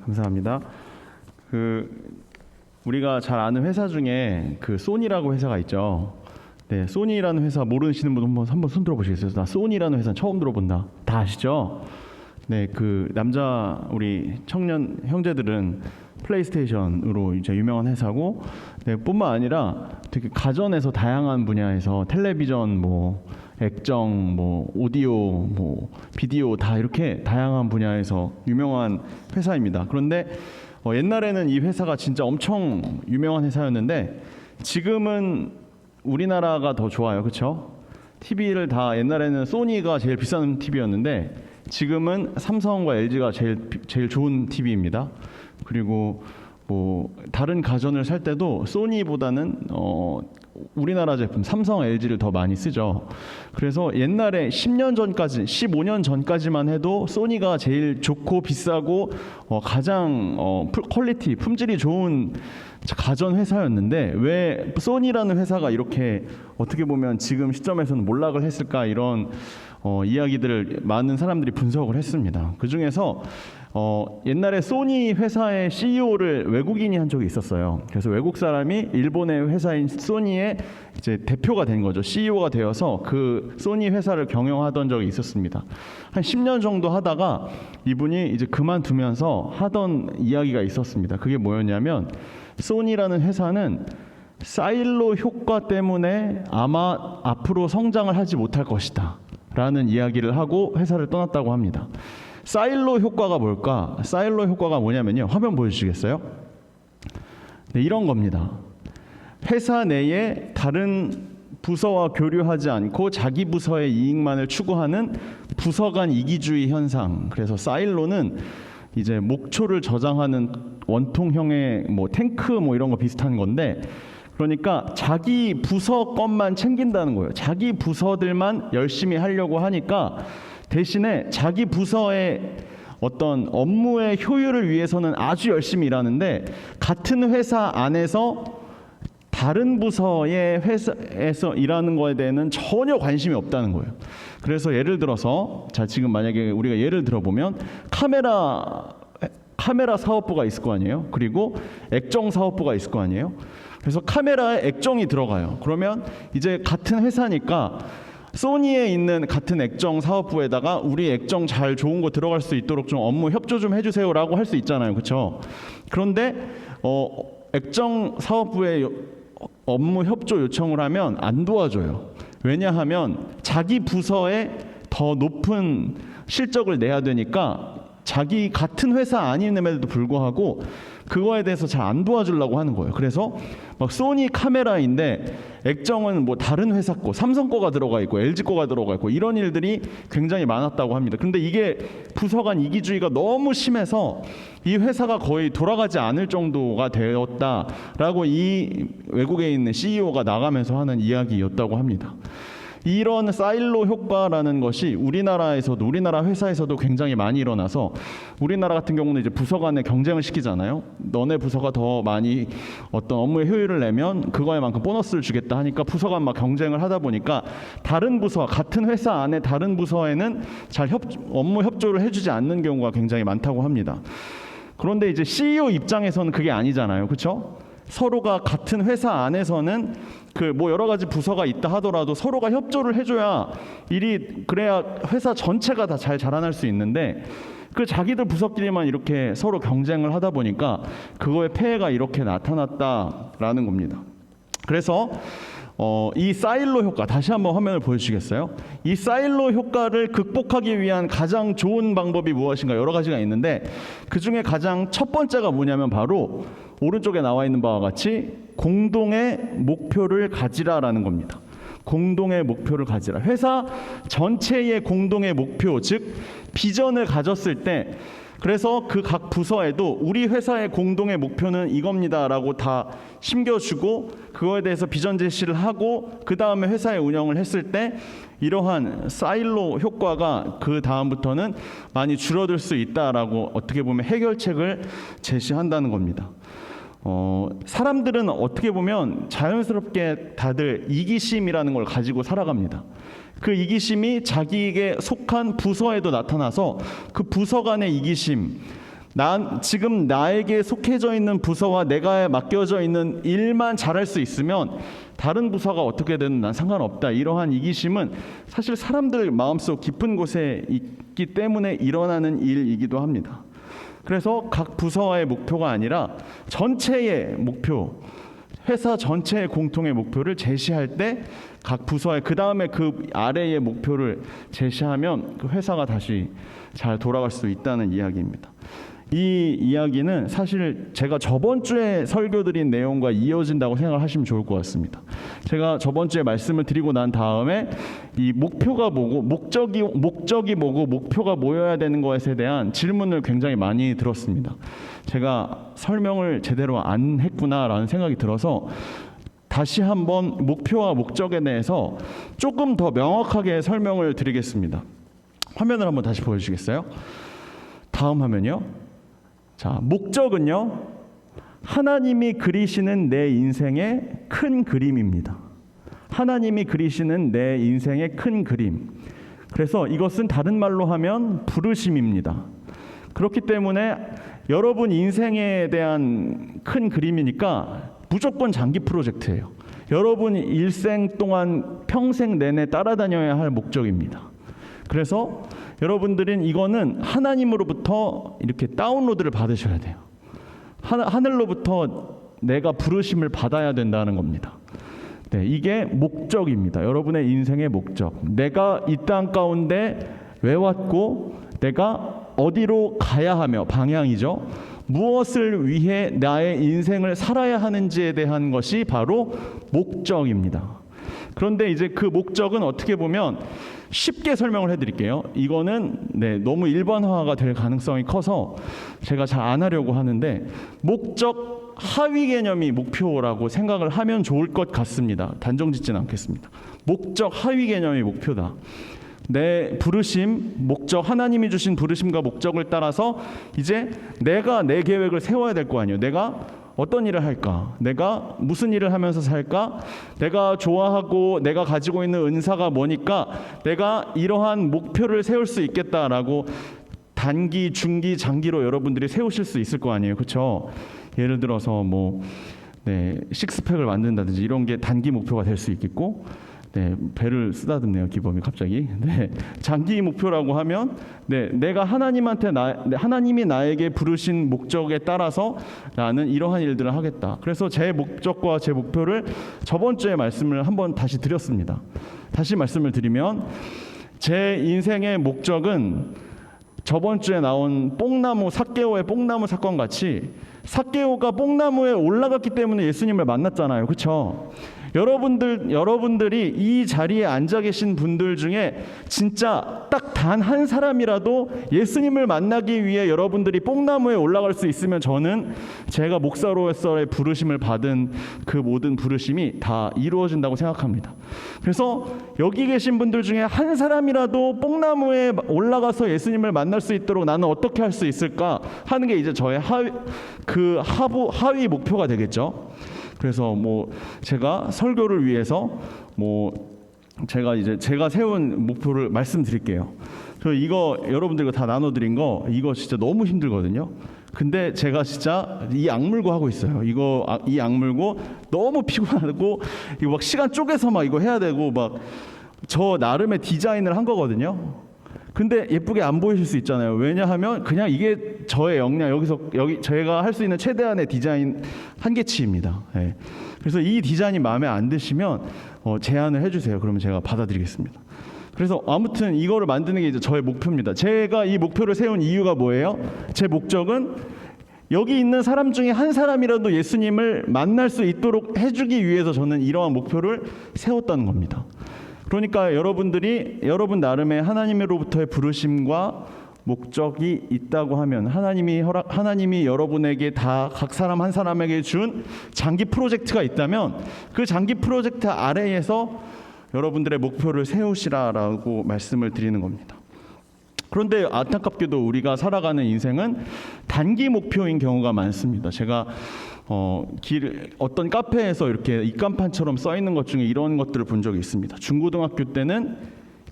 감사합니다. 우리가 잘 아는 회사 중에 소니라고 회사가 있죠. 네, 소니라는 회사 모르시는 분 한번 손 들어보시겠어요? 나 소니라는 회사 처음 들어본다. 다 아시죠? 네, 우리 청년 형제들은 플레이스테이션으로 이제 유명한 회사고, 네, 뿐만 아니라 되게 가전에서 다양한 분야에서 텔레비전, 액정, 오디오, 비디오 다 이렇게 다양한 분야에서 유명한 회사입니다. 그런데 옛날에는 이 회사가 진짜 엄청 유명한 회사였는데 지금은 우리나라가 더 좋아요, 그렇죠? TV를 다 옛날에는 소니가 제일 비싼 TV였는데 지금은 삼성과 LG가 제일 좋은 TV입니다. 그리고 다른 가전을 살 때도 소니보다는 우리나라 제품 삼성, LG를 더 많이 쓰죠. 그래서 옛날에 10년 전까지, 15년 전까지만 해도 소니가 제일 좋고 비싸고 가장 퀄리티, 품질이 좋은 가전 회사였는데 왜 소니라는 회사가 이렇게 어떻게 보면 지금 시점에서는 몰락을 했을까, 이런 이야기들을 많은 사람들이 분석을 했습니다. 그 중에서 옛날에 소니 회사의 CEO를 외국인이 한 적이 있었어요. 그래서 외국 사람이 일본의 회사인 소니의 이제 대표가 된 거죠. CEO가 되어서 그 소니 회사를 경영하던 적이 있었습니다. 한 10년 정도 하다가 이분이 이제 그만두면서 하던 이야기가 있었습니다. 그게 뭐였냐면, 소니라는 회사는 사일로 효과 때문에 아마 앞으로 성장을 하지 못할 것이다 라는 이야기를 하고 회사를 떠났다고 합니다. 사일로 효과가 뭘까? 사일로 효과가 뭐냐면요, 화면 보여주시겠어요? 네, 이런 겁니다. 회사 내에 다른 부서와 교류하지 않고 자기 부서의 이익만을 추구하는 부서 간 이기주의 현상. 그래서 사일로는 이제 목초를 저장하는 원통형의 탱크 이런 거 비슷한 건데, 그러니까 자기 부서 것만 챙긴다는 거예요. 자기 부서들만 열심히 하려고 하니까 대신에 자기 부서의 어떤 업무의 효율을 위해서는 아주 열심히 일하는데 같은 회사 안에서 다른 부서의 회사에서 일하는 거에 대해서는 전혀 관심이 없다는 거예요. 그래서 예를 들어서 지금 만약에 우리가 예를 들어보면 카메라 사업부가 있을 거 아니에요. 그리고 액정 사업부가 있을 거 아니에요. 그래서 카메라에 액정이 들어가요. 그러면 이제 같은 회사니까 소니에 있는 같은 액정 사업부에다가 우리 액정 잘 좋은 거 들어갈 수 있도록 좀 업무 협조 좀 해주세요 라고 할 수 있잖아요, 그렇죠? 그런데 액정 사업부에 업무 협조 요청을 하면 안 도와줘요. 왜냐하면 자기 부서에 더 높은 실적을 내야 되니까 자기 같은 회사 아님에도 불구하고 그거에 대해서 잘 안 도와주려고 하는 거예요. 그래서 소니 카메라인데 액정은 다른 회사 거, 삼성 거가 들어가 있고 LG 거가 들어가 있고 이런 일들이 굉장히 많았다고 합니다. 근데 이게 부서 간 이기주의가 너무 심해서 이 회사가 거의 돌아가지 않을 정도가 되었다라고 이 외국에 있는 CEO가 나가면서 하는 이야기였다고 합니다. 이런 사일로 효과라는 것이 우리나라 회사에서도 굉장히 많이 일어나서, 우리나라 같은 경우는 이제 부서 간에 경쟁을 시키잖아요. 너네 부서가 더 많이 어떤 업무의 효율을 내면 그거에만큼 보너스를 주겠다 하니까 부서 간 경쟁을 하다 보니까 다른 부서, 같은 회사 안에 다른 부서에는 잘 업무 협조를 해주지 않는 경우가 굉장히 많다고 합니다. 그런데 이제 CEO 입장에서는 그게 아니잖아요, 그렇죠? 서로가 같은 회사 안에서는 여러 가지 부서가 있다 하더라도 서로가 협조를 해줘야 그래야 회사 전체가 다 잘 자라날 수 있는데 자기들 부서끼리만 이렇게 서로 경쟁을 하다 보니까 그거의 폐해가 이렇게 나타났다라는 겁니다. 그래서 이 사일로 효과, 다시 한번 화면을 보여주시겠어요? 이 사일로 효과를 극복하기 위한 가장 좋은 방법이 무엇인가, 여러 가지가 있는데 그 중에 가장 첫 번째가 뭐냐면 바로 오른쪽에 나와 있는 바와 같이 공동의 목표를 가지라라는 겁니다. 공동의 목표를 가지라. 회사 전체의 공동의 목표, 즉 비전을 가졌을 때, 그래서 그 각 부서에도 우리 회사의 공동의 목표는 이겁니다라고 다 심겨주고 그거에 대해서 비전 제시를 하고 그 다음에 회사의 운영을 했을 때 이러한 사일로 효과가 그 다음부터는 많이 줄어들 수 있다라고 어떻게 보면 해결책을 제시한다는 겁니다. 사람들은 어떻게 보면 자연스럽게 다들 이기심이라는 걸 가지고 살아갑니다. 그 이기심이 자기에게 속한 부서에도 나타나서 그 부서 간의 이기심, 지금 나에게 속해져 있는 부서와 내가 맡겨져 있는 일만 잘할 수 있으면 다른 부서가 어떻게 되든 난 상관없다. 이러한 이기심은 사실 사람들 마음속 깊은 곳에 있기 때문에 일어나는 일이기도 합니다. 그래서 각 부서와의 목표가 아니라 전체의 목표, 회사 전체의 공통의 목표를 제시할 때 각 부서의 그 다음에 그 아래의 목표를 제시하면 그 회사가 다시 잘 돌아갈 수 있다는 이야기입니다. 이 이야기는 사실 제가 저번 주에 설교드린 내용과 이어진다고 생각하시면 좋을 것 같습니다. 제가 저번 주에 말씀을 드리고 난 다음에 이 목표가 뭐고 목적이 뭐고 목표가 뭐여야 되는 것에 대한 질문을 굉장히 많이 들었습니다. 제가 설명을 제대로 안 했구나라는 생각이 들어서 다시 한번 목표와 목적에 대해서 조금 더 명확하게 설명을 드리겠습니다. 화면을 한번 다시 보여주시겠어요? 다음 화면이요. 자, 목적은요, 하나님이 그리시는 내 인생의 큰 그림입니다. 하나님이 그리시는 내 인생의 큰 그림. 그래서 이것은 다른 말로 하면 부르심입니다. 그렇기 때문에 여러분 인생에 대한 큰 그림이니까 무조건 장기 프로젝트예요. 여러분 일생 동안 평생 내내 따라다녀야 할 목적입니다. 그래서 여러분들은 이거는 하나님으로부터 이렇게 다운로드를 받으셔야 돼요. 하늘로부터 내가 부르심을 받아야 된다는 겁니다. 네, 이게 목적입니다. 여러분의 인생의 목적. 내가 이 땅 가운데 왜 왔고 내가 어디로 가야 하며, 방향이죠. 무엇을 위해 나의 인생을 살아야 하는지에 대한 것이 바로 목적입니다. 그런데 이제 그 목적은 어떻게 보면 쉽게 설명을 해드릴게요. 이거는 너무 일반화가 될 가능성이 커서 제가 잘 안 하려고 하는데, 목적 하위 개념이 목표라고 생각을 하면 좋을 것 같습니다. 단정 짓지는 않겠습니다. 목적 하위 개념이 목표다. 내 부르심, 목적, 하나님이 주신 부르심과 목적을 따라서 이제 내가 내 계획을 세워야 될 거 아니에요. 내가 어떤 일을 할까? 내가 무슨 일을 하면서 살까? 내가 좋아하고 내가 가지고 있는 은사가 뭐니까 내가 이러한 목표를 세울 수 있겠다라고 단기, 중기, 장기로 여러분들이 세우실 수 있을 거 아니에요. 그렇죠? 예를 들어서 식스팩을 만든다든지 이런 게 단기 목표가 될 수 있겠고, 배를 쓰다듬네요, 기범이 갑자기. 장기 목표라고 하면 내가 하나님이 나에게 부르신 목적에 따라서 나는 이러한 일들을 하겠다. 그래서 제 목적과 제 목표를 저번 주에 말씀을 한번 다시 드렸습니다. 다시 말씀을 드리면 제 인생의 목적은 저번 주에 나온 삭개오의 뽕나무 사건 같이, 삭개오가 뽕나무에 올라갔기 때문에 예수님을 만났잖아요. 그렇죠? 여러분들이 이 자리에 앉아 계신 분들 중에 진짜 딱 단 한 사람이라도 예수님을 만나기 위해 여러분들이 뽕나무에 올라갈 수 있으면 저는 제가 목사로서의 부르심을 받은 그 모든 부르심이 다 이루어진다고 생각합니다. 그래서 여기 계신 분들 중에 한 사람이라도 뽕나무에 올라가서 예수님을 만날 수 있도록 나는 어떻게 할 수 있을까 하는 게 이제 저의 하위 목표가 되겠죠. 그래서 제가 설교를 위해서 제가 세운 목표를 말씀드릴게요. 저 이거 여러분들과 다 나눠드린 거 이거 진짜 너무 힘들거든요. 근데 제가 진짜 이 악물고 하고 있어요. 이 악물고 너무 피곤하고 이거 막 시간 쪼개서 막 이거 해야 되고 막 저 나름의 디자인을 한 거거든요. 근데 예쁘게 안 보이실 수 있잖아요. 왜냐하면 그냥 이게 저의 역량, 여기 제가 할 수 있는 최대한의 디자인 한계치입니다. 그래서 이 디자인이 마음에 안 드시면 제안을 해주세요. 그러면 제가 받아드리겠습니다. 그래서 아무튼 이거를 만드는 게 이제 저의 목표입니다. 제가 이 목표를 세운 이유가 뭐예요? 제 목적은 여기 있는 사람 중에 한 사람이라도 예수님을 만날 수 있도록 해주기 위해서 저는 이러한 목표를 세웠다는 겁니다. 그러니까 여러분들이 여러분 나름의 하나님으로부터의 부르심과 목적이 있다고 하면 하나님이 여러분에게 다 각 사람 한 사람에게 준 장기 프로젝트가 있다면 그 장기 프로젝트 아래에서 여러분들의 목표를 세우시라라고 말씀을 드리는 겁니다. 그런데 안타깝게도 우리가 살아가는 인생은 단기 목표인 경우가 많습니다. 제가 어떤 카페에서 이렇게 입간판처럼 써 있는 것 중에 이런 것들을 본 적이 있습니다. 중고등학교 때는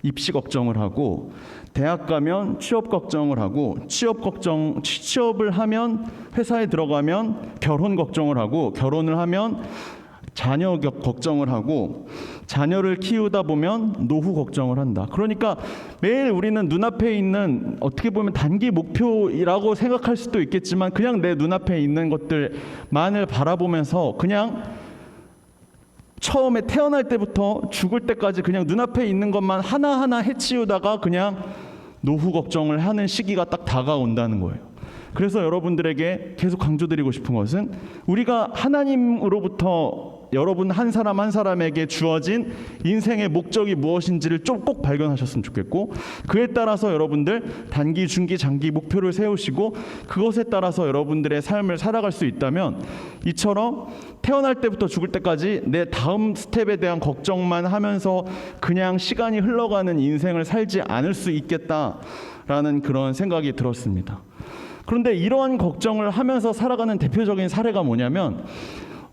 입시 걱정을 하고, 대학 가면 취업 걱정을 하고, 취업을 하면 회사에 들어가면 결혼 걱정을 하고, 결혼을 하면 자녀 걱정을 하고, 자녀를 키우다 보면 노후 걱정을 한다. 그러니까 매일 우리는 눈앞에 있는, 어떻게 보면 단기 목표라고 생각할 수도 있겠지만, 그냥 내 눈앞에 있는 것들만을 바라보면서 그냥 처음에 태어날 때부터 죽을 때까지 그냥 눈앞에 있는 것만 하나하나 해치우다가 그냥 노후 걱정을 하는 시기가 딱 다가온다는 거예요. 그래서 여러분들에게 계속 강조드리고 싶은 것은, 우리가 하나님으로부터 여러분 한 사람 한 사람에게 주어진 인생의 목적이 무엇인지를 좀 꼭 발견하셨으면 좋겠고, 그에 따라서 여러분들 단기, 중기, 장기 목표를 세우시고 그것에 따라서 여러분들의 삶을 살아갈 수 있다면, 이처럼 태어날 때부터 죽을 때까지 내 다음 스텝에 대한 걱정만 하면서 그냥 시간이 흘러가는 인생을 살지 않을 수 있겠다라는 그런 생각이 들었습니다. 그런데 이러한 걱정을 하면서 살아가는 대표적인 사례가 뭐냐면,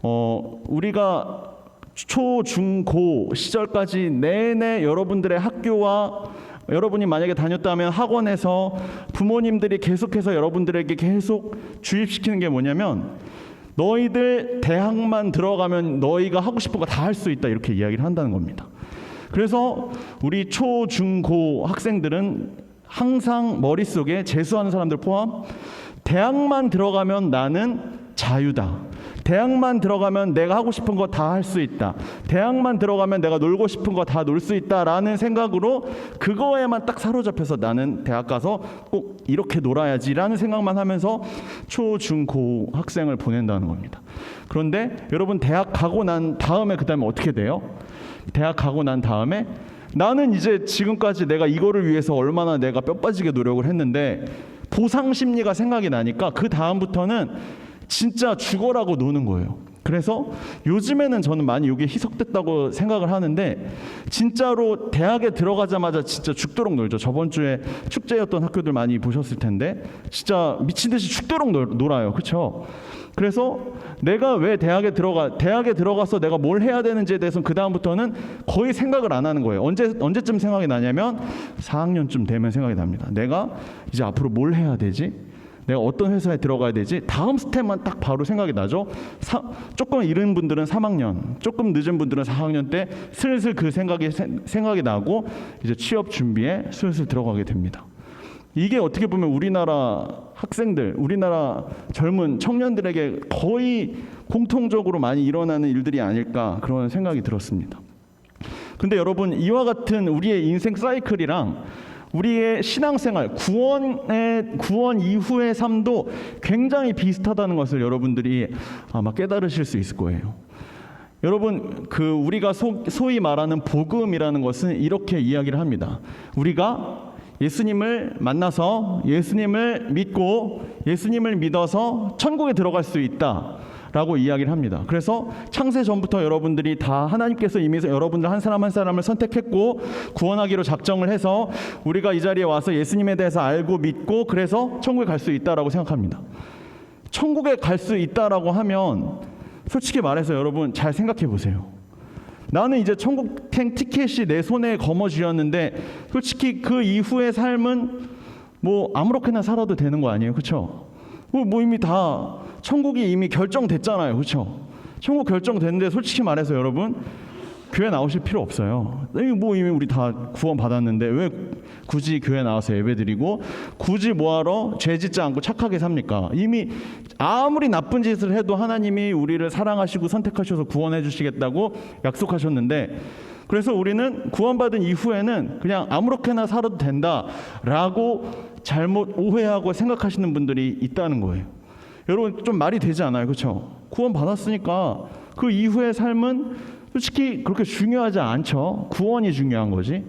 우리가 초, 중, 고 시절까지 내내 여러분들의 학교와 여러분이 만약에 다녔다면 학원에서 부모님들이 계속해서 여러분들에게 계속 주입시키는 게 뭐냐면, 너희들 대학만 들어가면 너희가 하고 싶은 거 다 할 수 있다, 이렇게 이야기를 한다는 겁니다. 그래서 우리 초, 중, 고 학생들은 항상 머릿속에, 재수하는 사람들 포함, 대학만 들어가면 나는 자유다, 대학만 들어가면 내가 하고 싶은 거 다 할 수 있다, 대학만 들어가면 내가 놀고 싶은 거 다 놀 수 있다라는 생각으로 그거에만 딱 사로잡혀서 나는 대학 가서 꼭 이렇게 놀아야지라는 생각만 하면서 초, 중, 고 학생을 보낸다는 겁니다. 그런데 여러분, 대학 가고 난 다음에 그다음에 어떻게 돼요? 대학 가고 난 다음에 나는 이제 지금까지 내가 이거를 위해서 얼마나 내가 뼈 빠지게 노력을 했는데 보상 심리가 생각이 나니까 그 다음부터는 진짜 죽어라고 노는 거예요. 그래서 요즘에는 저는 많이 이게 희석됐다고 생각을 하는데, 진짜로 대학에 들어가자마자 진짜 죽도록 놀죠. 저번 주에 축제였던 학교들 많이 보셨을 텐데 진짜 미친 듯이 죽도록 놀아요. 그렇죠? 그래서 내가 왜 대학에 들어가서 내가 뭘 해야 되는지에 대해서는 그 다음부터는 거의 생각을 안 하는 거예요. 언제쯤 생각이 나냐면 4학년쯤 되면 생각이 납니다. 내가 이제 앞으로 뭘 해야 되지? 내가 어떤 회사에 들어가야 되지? 다음 스텝만 딱 바로 생각이 나죠. 조금 이른 분들은 3학년, 조금 늦은 분들은 4학년 때 슬슬 그 생각이 나고 이제 취업 준비에 슬슬 들어가게 됩니다. 이게 어떻게 보면 우리나라 학생들, 우리나라 젊은 청년들에게 거의 공통적으로 많이 일어나는 일들이 아닐까, 그런 생각이 들었습니다. 근데 여러분, 이와 같은 우리의 인생 사이클이랑 우리의 신앙생활, 구원 이후의 삶도 굉장히 비슷하다는 것을 여러분들이 아마 깨달으실 수 있을 거예요. 여러분, 우리가 소위 말하는 복음이라는 것은 이렇게 이야기를 합니다. 우리가 예수님을 만나서 예수님을 믿고 예수님을 믿어서 천국에 들어갈 수 있다 라고 이야기를 합니다. 그래서 창세 전부터 여러분들이 다 하나님께서 이미 여러분들 한 사람 한 사람을 선택했고 구원하기로 작정을 해서 우리가 이 자리에 와서 예수님에 대해서 알고 믿고 그래서 천국에 갈 수 있다라고 생각합니다. 천국에 갈 수 있다라고 하면 솔직히 말해서 여러분 잘 생각해 보세요. 나는 이제 천국 티켓이 내 손에 거머쥐었는데 솔직히 그 이후의 삶은 뭐 아무렇게나 살아도 되는 거 아니에요, 그렇죠? 뭐 이미 다 천국이 이미 결정됐잖아요, 그렇죠? 천국 결정됐는데 솔직히 말해서 여러분 교회 나오실 필요 없어요. 뭐 이미 우리 다 구원 받았는데 왜 굳이 교회 나와서 예배드리고 굳이 뭐하러 죄 짓지 않고 착하게 삽니까? 이미 아무리 나쁜 짓을 해도 하나님이 우리를 사랑하시고 선택하셔서 구원해 주시겠다고 약속하셨는데, 그래서 우리는 구원받은 이후에는 그냥 아무렇게나 살아도 된다라고 잘못 오해하고 생각하시는 분들이 있다는 거예요. 여러분 좀 말이 되지 않아요, 그렇죠? 구원 받았으니까 그 이후의 삶은 솔직히 그렇게 중요하지 않죠. 구원이 중요한 거지.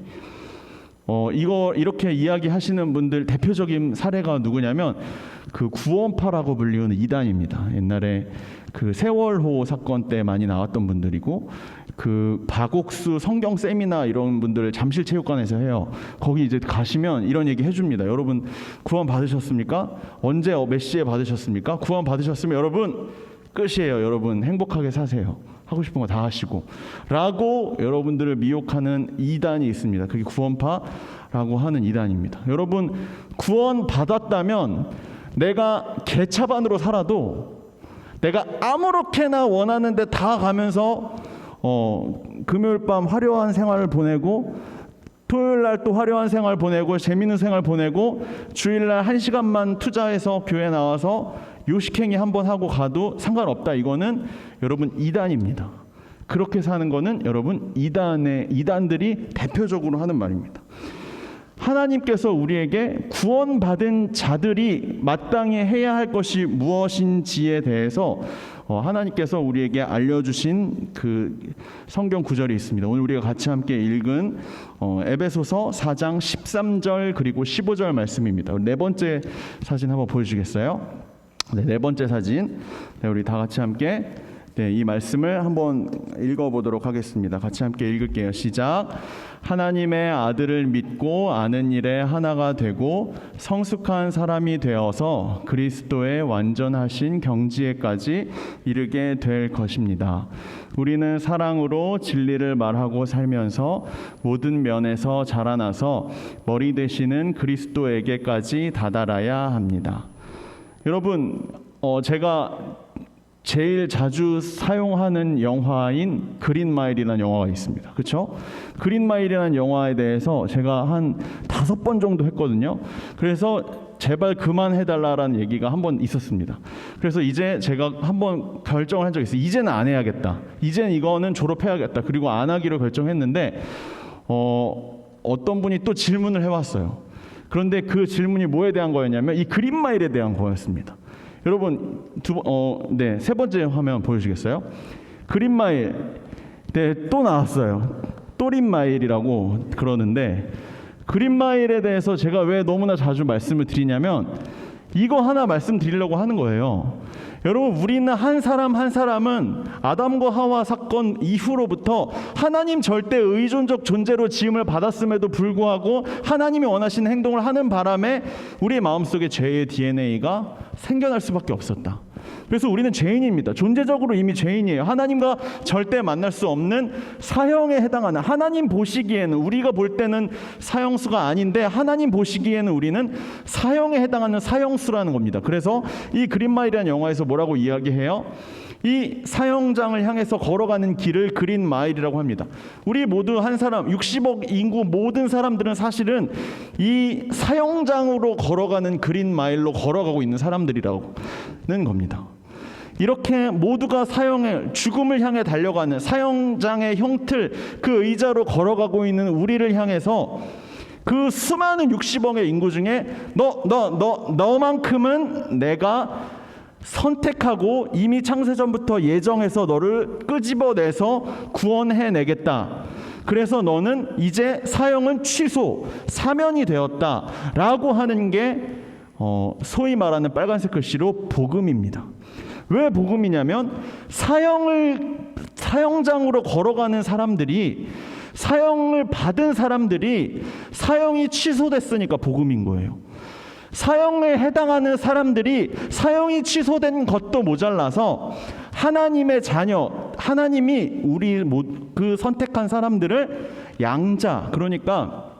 이거 이렇게 이야기하시는 분들 대표적인 사례가 누구냐면 그 구원파라고 불리우는 이단입니다. 옛날에 그 세월호 사건 때 많이 나왔던 분들이고, 그 박옥수 성경 세미나 이런 분들 잠실체육관에서 해요. 거기 이제 가시면 이런 얘기 해줍니다. 여러분 구원 받으셨습니까? 언제 몇 시에 받으셨습니까? 구원 받으셨으면 여러분 끝이에요. 여러분 행복하게 사세요 하고 싶은 거 다 하시고 라고 여러분들을 미혹하는 이단이 있습니다. 그게 구원파라고 하는 이단입니다. 여러분, 구원 받았다면 내가 개차반으로 살아도 내가 아무렇게나 원하는 데 다 가면서 금요일 밤 화려한 생활을 보내고 토요일 날 또 화려한 생활 보내고 재밌는 생활 보내고 주일 날 1시간만 투자해서 교회 나와서 요식행위 한번 하고 가도 상관없다. 이거는 여러분 이단입니다. 그렇게 사는 거는 여러분 이단들이 대표적으로 하는 말입니다. 하나님께서 우리에게 구원받은 자들이 마땅히 해야 할 것이 무엇인지에 대해서 하나님께서 우리에게 알려주신 그 성경 구절이 있습니다. 오늘 우리가 같이 함께 읽은 에베소서 4장 13절 그리고 15절 말씀입니다. 네 번째 사진 한번 보여주시겠어요? 네 번째 사진. 우리 다 같이 함께 이 말씀을 한번 읽어보도록 하겠습니다. 같이 함께 읽을게요. 시작. 하나님의 아들을 믿고 아는 일에 하나가 되고 성숙한 사람이 되어서 그리스도의 완전하신 경지에까지 이르게 될 것입니다. 우리는 사랑으로 진리를 말하고 살면서 모든 면에서 자라나서 머리 되시는 그리스도에게까지 다다라야 합니다. 여러분, 제가 제일 자주 사용하는 영화인 그린마일이라는 영화가 있습니다. 그렇죠? 그린마일이라는 영화에 대해서 제가 한 5번 정도 했거든요. 그래서 제발 그만해달라라는 얘기가 한 번 있었습니다. 그래서 이제 제가 한번 결정을 한 적이 있어요. 이제는 안 해야겠다. 이제는 이거는 졸업해야겠다. 그리고 안 하기로 결정했는데 어떤 분이 또 질문을 해왔어요. 그런데 그 질문이 뭐에 대한 거였냐면 이 그린마일에 대한 거였습니다. 여러분 세 번째 화면 보여주시겠어요? 그린마일, 또 나왔어요. 또린마일이라고 그러는데 그린마일에 대해서 제가 왜 너무나 자주 말씀을 드리냐면 이거 하나 말씀드리려고 하는 거예요. 여러분, 우리는 한 사람 한 사람은 아담과 하와 사건 이후로부터 하나님 절대 의존적 존재로 지음을 받았음에도 불구하고 하나님이 원하시는 행동을 하는 바람에 우리의 마음속에 죄의 DNA가 생겨날 수밖에 없었다. 그래서 우리는 죄인입니다. 존재적으로 이미 죄인이에요. 하나님과 절대 만날 수 없는 사형에 해당하는, 하나님 보시기에는, 우리가 볼 때는 사형수가 아닌데 하나님 보시기에는 우리는 사형에 해당하는 사형수라는 겁니다. 그래서 이 그린마일이라는 영화에서 뭐라고 이야기해요? 이 사형장을 향해서 걸어가는 길을 그린마일이라고 합니다. 우리 모두 한 사람, 60억 인구 모든 사람들은 사실은 이 사형장으로 걸어가는 그린마일로 걸어가고 있는 사람들이라는 겁니다. 이렇게 모두가 죽음을 향해 달려가는 사형장의 형틀, 그 의자로 걸어가고 있는 우리를 향해서 그 수많은 60억의 인구 중에 너만큼은 내가 선택하고 이미 창세전부터 예정해서 너를 끄집어내서 구원해내겠다. 그래서 너는 이제 사형은 취소, 사면이 되었다라고 하는 게 소위 말하는 빨간색 글씨로 복음입니다. 왜 복음이냐면 사형장으로 걸어가는 사람들이, 사형을 받은 사람들이 사형이 취소됐으니까 복음인 거예요. 사형에 해당하는 사람들이 사형이 취소된 것도 모자라서 하나님의 자녀, 하나님이 그 선택한 사람들을 양자, 그러니까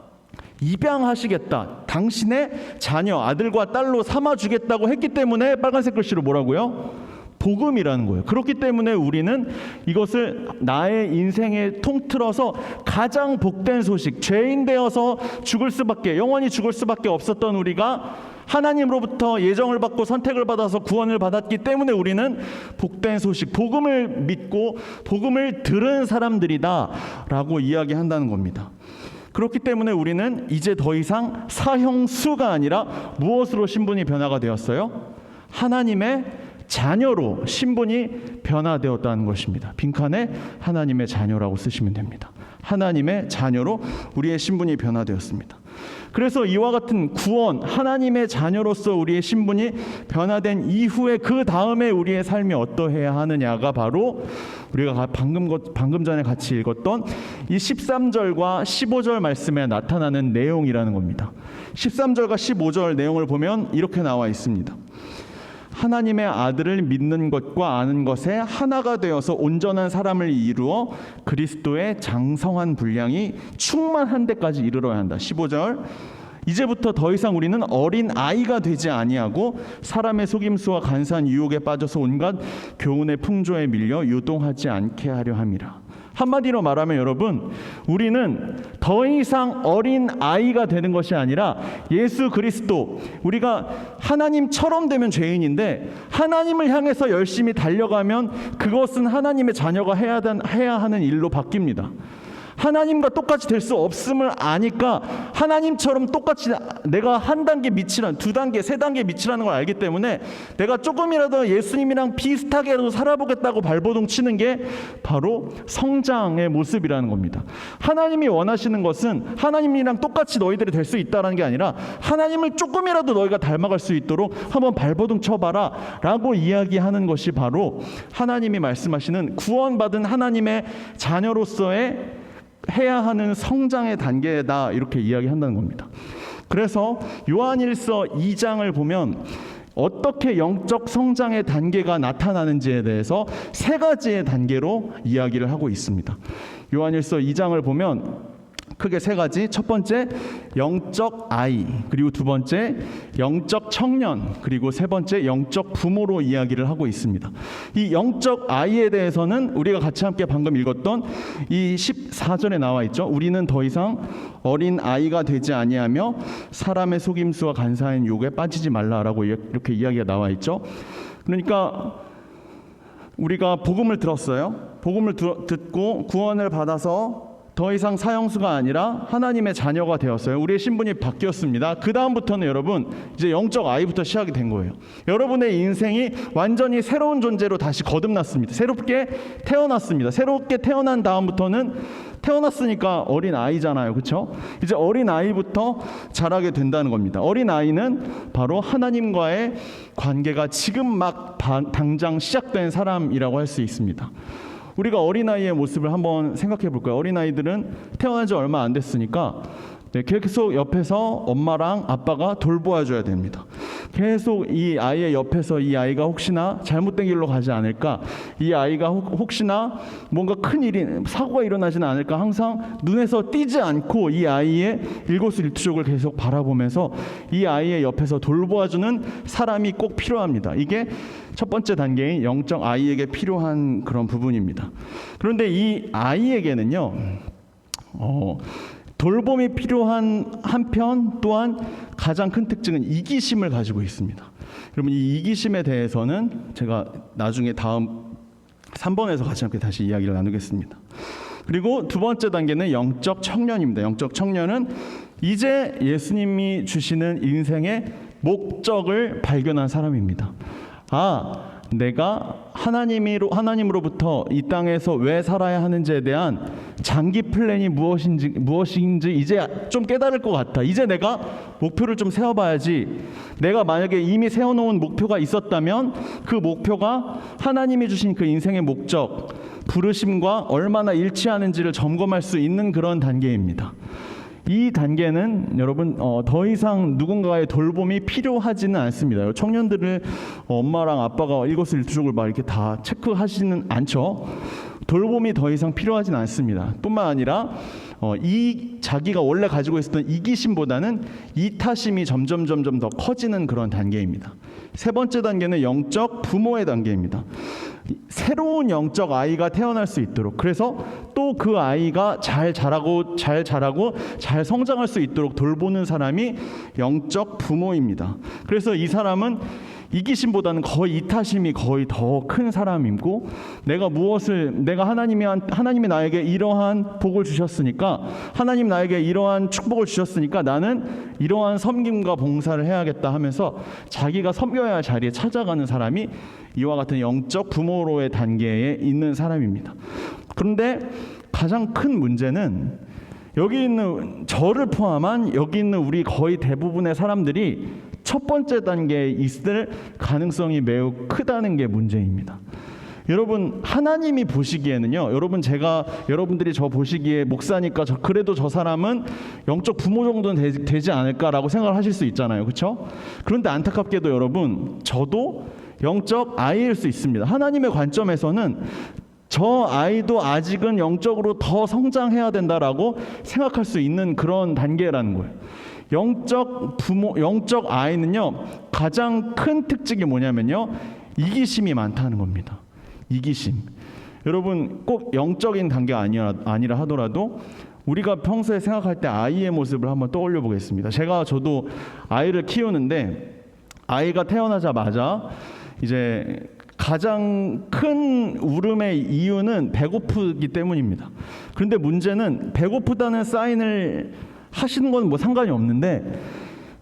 입양하시겠다, 당신의 자녀, 아들과 딸로 삼아주겠다고 했기 때문에 빨간색 글씨로 뭐라고요? 복음이라는 거예요. 그렇기 때문에 우리는 이것을 나의 인생에 통틀어서 가장 복된 소식, 죄인 되어서 영원히 죽을 수밖에 없었던 우리가 하나님으로부터 예정을 받고 선택을 받아서 구원을 받았기 때문에 우리는 복된 소식, 복음을 믿고 복음을 들은 사람들이다라고 이야기한다는 겁니다. 그렇기 때문에 우리는 이제 더 이상 사형수가 아니라 무엇으로 신분이 변화가 되었어요? 하나님의 자녀로 신분이 변화되었다는 것입니다. 빈칸에 하나님의 자녀라고 쓰시면 됩니다. 하나님의 자녀로 우리의 신분이 변화되었습니다. 그래서 이와 같은 구원, 하나님의 자녀로서 우리의 신분이 변화된 이후에 그 다음에 우리의 삶이 어떠해야 하느냐가 바로 우리가 방금 전에 같이 읽었던 이 13절과 15절 말씀에 나타나는 내용이라는 겁니다. 13절과 15절 내용을 보면 이렇게 나와 있습니다. 하나님의 아들을 믿는 것과 아는 것에 하나가 되어서 온전한 사람을 이루어 그리스도의 장성한 분량이 충만한 데까지 이르러야 한다. 15절, 이제부터 더 이상 우리는 어린 아이가 되지 아니하고 사람의 속임수와 간사한 유혹에 빠져서 온갖 교훈의 풍조에 밀려 유동하지 않게 하려 함이라. 한마디로 말하면 여러분, 우리는 더 이상 어린 아이가 되는 것이 아니라 예수 그리스도, 우리가 하나님처럼 되면 죄인인데 하나님을 향해서 열심히 달려가면 그것은 하나님의 자녀가 해야 하는 일로 바뀝니다. 하나님과 똑같이 될 수 없음을 아니까 하나님처럼 똑같이 내가 한 단계 밑이라는, 두 단계, 세 단계 밑이라는 걸 알기 때문에 내가 조금이라도 예수님이랑 비슷하게라도 살아보겠다고 발버둥 치는 게 바로 성장의 모습이라는 겁니다. 하나님이 원하시는 것은 하나님이랑 똑같이 너희들이 될 수 있다는 게 아니라 하나님을 조금이라도 너희가 닮아갈 수 있도록 한번 발버둥 쳐봐라 라고 이야기하는 것이 바로 하나님이 말씀하시는 구원받은 하나님의 자녀로서의 해야 하는 성장의 단계다, 이렇게 이야기한다는 겁니다. 그래서 요한일서 2장을 보면 어떻게 영적 성장의 단계가 나타나는지에 대해서 세 가지의 단계로 이야기를 하고 있습니다. 요한일서 2장을 보면 크게 세 가지, 첫 번째 영적 아이, 그리고 두 번째 영적 청년, 그리고 세 번째 영적 부모로 이야기를 하고 있습니다. 이 영적 아이에 대해서는 우리가 같이 함께 방금 읽었던 이 14절에 나와 있죠. 우리는 더 이상 어린 아이가 되지 아니하며 사람의 속임수와 간사한 유혹에 빠지지 말라라고 이렇게 이야기가 나와 있죠. 그러니까 우리가 복음을 들었어요. 복음을 듣고 구원을 받아서 더 이상 사형수가 아니라 하나님의 자녀가 되었어요. 우리의 신분이 바뀌었습니다. 그 다음부터는 여러분 이제 영적 아이부터 시작이 된 거예요. 여러분의 인생이 완전히 새로운 존재로 다시 거듭났습니다. 새롭게 태어났습니다. 새롭게 태어난 다음부터는 태어났으니까 어린 아이잖아요, 그렇죠? 이제 어린 아이부터 자라게 된다는 겁니다. 어린 아이는 바로 하나님과의 관계가 지금 막 당장 시작된 사람이라고 할 수 있습니다. 우리가 어린아이의 모습을 한번 생각해 볼까요? 어린아이들은 태어난 지 얼마 안 됐으니까 계속 옆에서 엄마랑 아빠가 돌보아줘야 됩니다. 계속 이 아이의 옆에서 이 아이가 혹시나 잘못된 길로 가지 않을까, 이 아이가 혹시나 뭔가 큰 일이, 사고가 일어나지는 않을까 항상 눈에서 띄지 않고 이 아이의 일거수일투족을 계속 바라보면서 이 아이의 옆에서 돌보아주는 사람이 꼭 필요합니다. 이게 첫 번째 단계인 영적 아이에게 필요한 그런 부분입니다. 그런데 이 아이에게는요, 돌봄이 필요한 한편 또한 가장 큰 특징은 이기심을 가지고 있습니다. 여러분, 이 이기심에 대해서는 제가 나중에 다음 3번에서 같이 함께 다시 이야기를 나누겠습니다. 그리고 두 번째 단계는 영적 청년입니다. 영적 청년은 이제 예수님이 주시는 인생의 목적을 발견한 사람입니다. 내가 하나님으로부터 이 땅에서 왜 살아야 하는지에 대한 장기 플랜이 무엇인지 이제 좀 깨달을 것 같다. 이제 내가 목표를 좀 세워봐야지. 내가 만약에 이미 세워놓은 목표가 있었다면 그 목표가 하나님이 주신 그 인생의 목적, 부르심과 얼마나 일치하는지를 점검할 수 있는 그런 단계입니다. 이 단계는 여러분 더 이상 누군가의 돌봄이 필요하지는 않습니다. 청년들을 엄마랑 아빠가 일거수일투족을 막 이렇게 다 체크하지는 않죠. 돌봄이 더 이상 필요하지는 않습니다. 뿐만 아니라 이 자기가 원래 가지고 있었던 이기심보다는 이타심이 점점 더 커지는 그런 단계입니다. 세 번째 단계는 영적 부모의 단계입니다. 새로운 영적 아이가 태어날 수 있도록, 그래서 또 그 아이가 잘 자라고 잘 성장할 수 있도록 돌보는 사람이 영적 부모입니다. 그래서 이 사람은 이기심보다는 거의 이타심이 거의 더 큰 사람이고, 내가 하나님이 나에게 이러한 복을 주셨으니까, 하나님 나에게 이러한 축복을 주셨으니까 나는 이러한 섬김과 봉사를 해야겠다 하면서 자기가 섬겨야 할 자리에 찾아가는 사람이 이와 같은 영적 부모로의 단계에 있는 사람입니다. 그런데 가장 큰 문제는 여기 있는 저를 포함한 여기 있는 우리 거의 대부분의 사람들이 첫 번째 단계에 있을 가능성이 매우 크다는 게 문제입니다. 여러분, 하나님이 보시기에는요, 여러분들이 저 보시기에 목사니까 그래도 저 사람은 영적 부모 정도는 되지 않을까라고 생각을 하실 수 있잖아요, 그렇죠? 그런데 안타깝게도 여러분, 저도 영적 아이일 수 있습니다. 하나님의 관점에서는 저 아이도 아직은 영적으로 더 성장해야 된다라고 생각할 수 있는 그런 단계라는 거예요. 영적 부모, 영적 아이는요, 가장 큰 특징이 뭐냐면요, 이기심이 많다는 겁니다. 이기심. 여러분, 꼭 영적인 단계가 아니라 하더라도 우리가 평소에 생각할 때 아이의 모습을 한번 떠올려 보겠습니다. 저도 아이를 키우는데, 아이가 태어나자마자 이제 가장 큰 울음의 이유는 배고프기 때문입니다. 그런데 문제는 배고프다는 사인을 하시는 건 뭐 상관이 없는데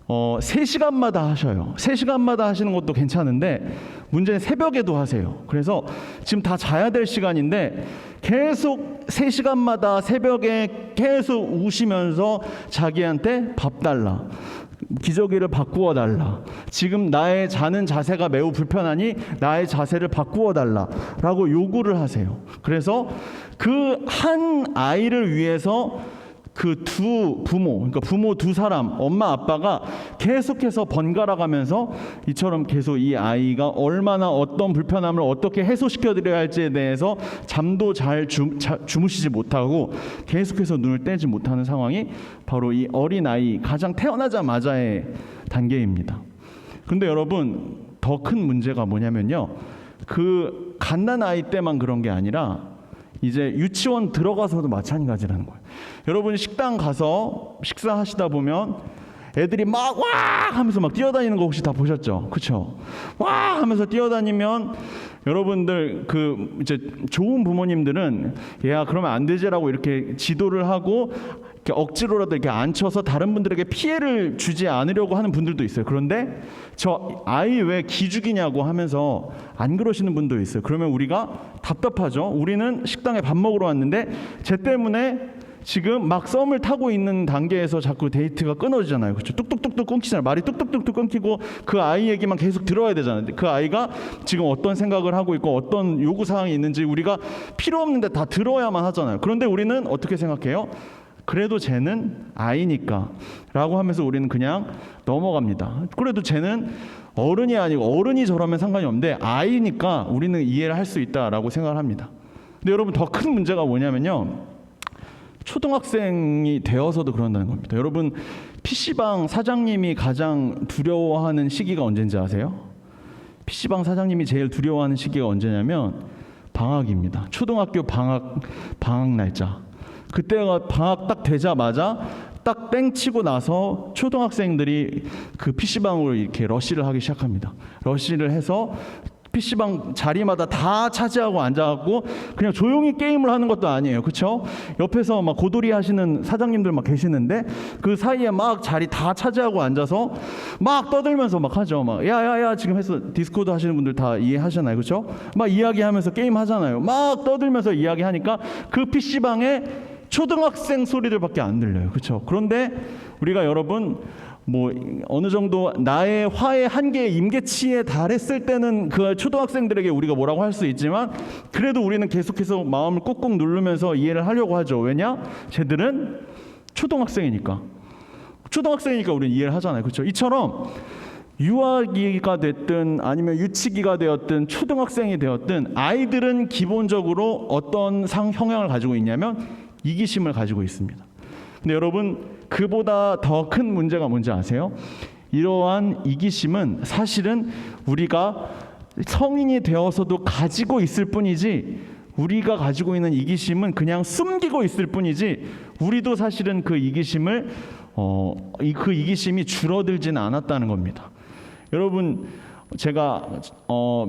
3시간마다 하셔요. 3시간마다 하시는 것도 괜찮은데 문제는 새벽에도 하세요. 그래서 지금 다 자야 될 시간인데 계속 3시간마다 새벽에 계속 우시면서 자기한테 밥 달라, 기저귀를 바꾸어 달라, 지금 나의 자는 자세가 매우 불편하니 나의 자세를 바꾸어 달라 라고 요구를 하세요. 그래서 그 한 아이를 위해서 그 두 부모, 그러니까 부모 두 사람, 엄마 아빠가 계속해서 번갈아 가면서 이처럼 계속 이 아이가 얼마나 어떤 불편함을 어떻게 해소시켜 드려야 할지에 대해서 잠도 잘 주무시지 못하고 계속해서 눈을 떼지 못하는 상황이 바로 이 어린 아이, 가장 태어나자마자의 단계입니다. 근데 여러분, 더 큰 문제가 뭐냐면요, 그 갓난 아이 때만 그런 게 아니라 이제 유치원 들어가서도 마찬가지라는 거예요. 여러분, 식당 가서 식사하시다 보면 애들이 막 와 하면서 막 뛰어다니는 거 혹시 다 보셨죠? 그렇죠? 와 하면서 뛰어다니면 여러분들 그 이제 좋은 부모님들은 야 그러면 안 되지라고 이렇게 지도를 하고 이렇게 억지로라도 이렇게 앉혀서 다른 분들에게 피해를 주지 않으려고 하는 분들도 있어요. 그런데 저 아이 왜 기죽이냐고 하면서 안 그러시는 분도 있어요. 그러면 우리가 답답하죠. 우리는 식당에 밥 먹으러 왔는데 쟤 때문에 지금 막 썸을 타고 있는 단계에서 자꾸 데이트가 끊어지잖아요. 그렇죠? 뚝뚝뚝뚝 끊기잖아요. 말이 뚝뚝뚝뚝 끊기고 그 아이 얘기만 계속 들어야 되잖아요. 그 아이가 지금 어떤 생각을 하고 있고 어떤 요구사항이 있는지 우리가 필요 없는데 다 들어야만 하잖아요. 그런데 우리는 어떻게 생각해요? 그래도 쟤는 아이니까 라고 하면서 우리는 그냥 넘어갑니다. 그래도 쟤는 어른이 아니고, 어른이 저러면 상관이 없는데 아이니까 우리는 이해를 할 수 있다라고 생각을 합니다. 근데 여러분, 더 큰 문제가 뭐냐면요, 초등학생이 되어서도 그런다는 겁니다. 여러분, PC방 사장님이 가장 두려워하는 시기가 언제인지 아세요? PC방 사장님이 제일 두려워하는 시기가 언제냐면 방학입니다. 초등학교 방학 날짜. 그때가 방학 딱 되자마자 딱 땡치고 나서 초등학생들이 그 PC방으로 이렇게 러시를 하기 시작합니다. 러시를 해서 PC방 자리마다 다 차지하고 앉아갖고 그냥 조용히 게임을 하는 것도 아니에요. 그렇죠? 옆에서 막 고돌이 하시는 사장님들 막 계시는데 그 사이에 막 자리 다 차지하고 앉아서 막 떠들면서 막 하죠. 막 야야야 지금 해서 디스코드 하시는 분들 다 이해하잖아요. 그렇죠? 막 이야기하면서 게임 하잖아요. 막 떠들면서 이야기하니까 그 PC방에 초등학생 소리들밖에 안 들려요. 그렇죠? 그런데 우리가 여러분 뭐 어느 정도 나의 화의 한계에 임계치에 달했을 때는 그 초등학생들에게 우리가 뭐라고 할 수 있지만 그래도 우리는 계속해서 마음을 꾹꾹 누르면서 이해를 하려고 하죠. 왜냐? 쟤들은 초등학생이니까 우리는 이해를 하잖아요. 그렇죠? 이처럼 유아기가 됐든 아니면 유치기가 되었든 초등학생이 되었든 아이들은 기본적으로 어떤 성향을 가지고 있냐면 이기심을 가지고 있습니다. 근데 여러분, 그보다 더 큰 문제가 뭔지 아세요? 이러한 이기심은 사실은 우리가 성인이 되어서도 가지고 있을 뿐이지, 우리가 가지고 있는 이기심은 그냥 숨기고 있을 뿐이지 우리도 사실은 그 이기심을 그 이기심이 줄어들지는 않았다는 겁니다. 여러분, 제가